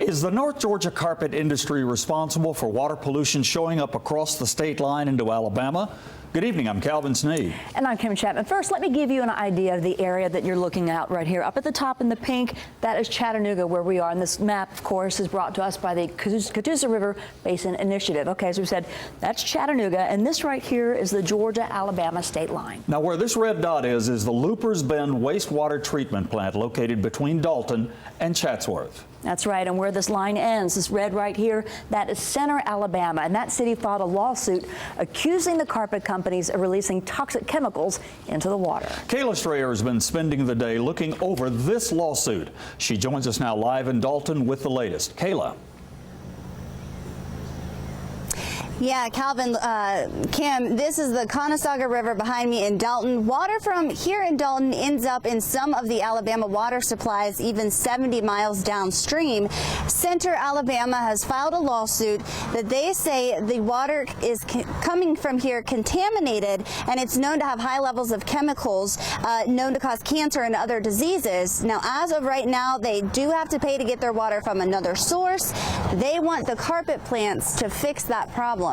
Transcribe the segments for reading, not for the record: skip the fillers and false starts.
Is the North Georgia carpet industry responsible for water pollution showing up across the state line into Alabama? Good evening, I'm Calvin Sneed. And I'm Kim Chapman. First, let me give you an idea of the area that you're looking at right here. Up at the top in the pink, that is Chattanooga, where we are. And this map, of course, is brought to us by the Catoosa River Basin Initiative. Okay, as we said, that's Chattanooga, and this right here is the Georgia-Alabama state line. Now, where this red dot is the Loopers Bend wastewater treatment plant located between Dalton and Chatsworth. That's right, and where this line ends, this red right here, that is Center, Alabama, and that city filed a lawsuit accusing the carpet companies of releasing toxic chemicals into the water. Kayla Strayer has been spending the day looking over this lawsuit. She joins us now live in Dalton with the latest. Kayla. Yeah, Calvin, Kim, this is the Contaminating River behind me in Dalton. Water from here in Dalton ends up in some of the Alabama water supplies, even 70 miles downstream. Center, Alabama has filed a lawsuit that they say the water is coming from here contaminated, and it's known to have high levels of chemicals known to cause cancer and other diseases. Now, as of right now, they do have to pay to get their water from another source. They want the carpet plants to fix that problem.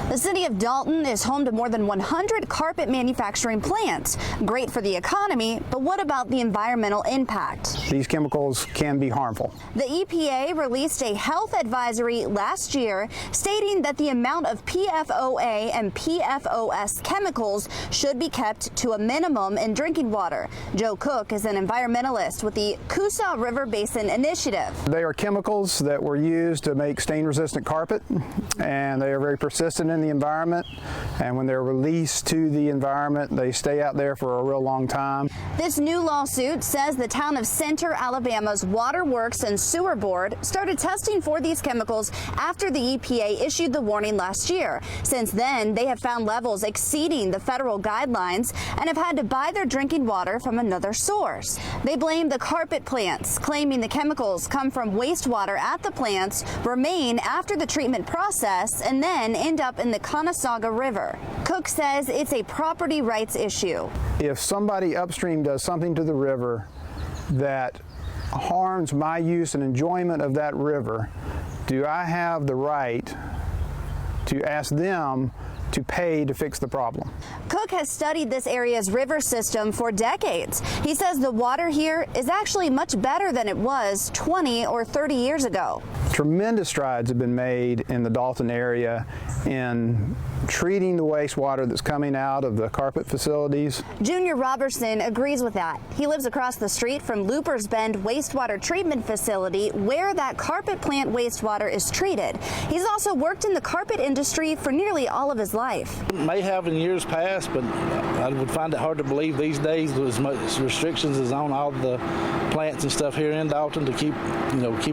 The city of Dalton is home to more than 100 carpet manufacturing plants. Great for the economy, but what about the environmental impact? These chemicals can be harmful. The EPA released a health advisory last year stating that the amount of PFOA and PFOS chemicals should be kept to a minimum in drinking water. Joe Cook is an environmentalist with the Catoosa River Basin Initiative. They are chemicals that were used to make stain-resistant carpet, and they are very persistent in the environment, and when they're released to the environment, they stay out there for a real long time. This new lawsuit says the town of Center, Alabama's Water Works and Sewer Board started testing for these chemicals after the EPA issued the warning last year. Since then, they have found levels exceeding the federal guidelines and have had to buy their drinking water from another source. They blame the carpet plants, claiming the chemicals come from wastewater at the plants, remain after the treatment process, and then end up in the Contaminating River. Cook says it's a property rights issue. If somebody upstream does something to the river that harms my use and enjoyment of that river, do I have the right to ask them to pay to fix the problem? Cook has studied this area's river system for decades. He says the water here is actually much better than it was 20 or 30 years ago. Tremendous strides have been made in the Dalton area in treating the wastewater that's coming out of the carpet facilities. Junior Robertson agrees with that. He lives across the street from Loopers Bend wastewater treatment facility where that carpet plant wastewater is treated. He's also worked in the carpet industry for nearly all of his life. May have in years past, but I would find it hard to believe these days with as much restrictions as on all the plants and stuff here in Dalton to keep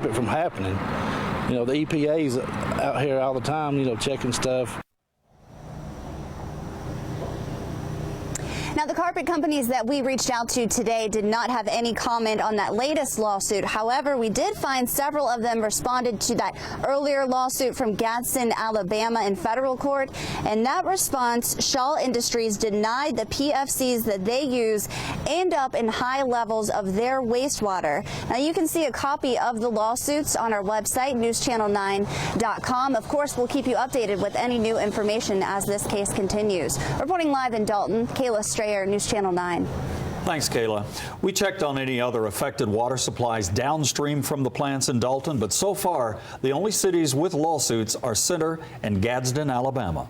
it from happening. The EPA's out here all the time, checking stuff. Now, the carpet companies that we reached out to today did not have any comment on that latest lawsuit. However, we did find several of them responded to that earlier lawsuit from Gadsden, Alabama in federal court. And that response, Shaw Industries denied the PFCs that they use end up in high levels of their wastewater. Now, you can see a copy of the lawsuits on our website, NewsChannel9.com. Of course, we'll keep you updated with any new information as this case continues. Reporting live in Dalton, Kayla Strayer, News Channel 9. Thanks, Kayla. We checked on any other affected water supplies downstream from the plants in Dalton, but so far, the only cities with lawsuits are Center and Gadsden, Alabama.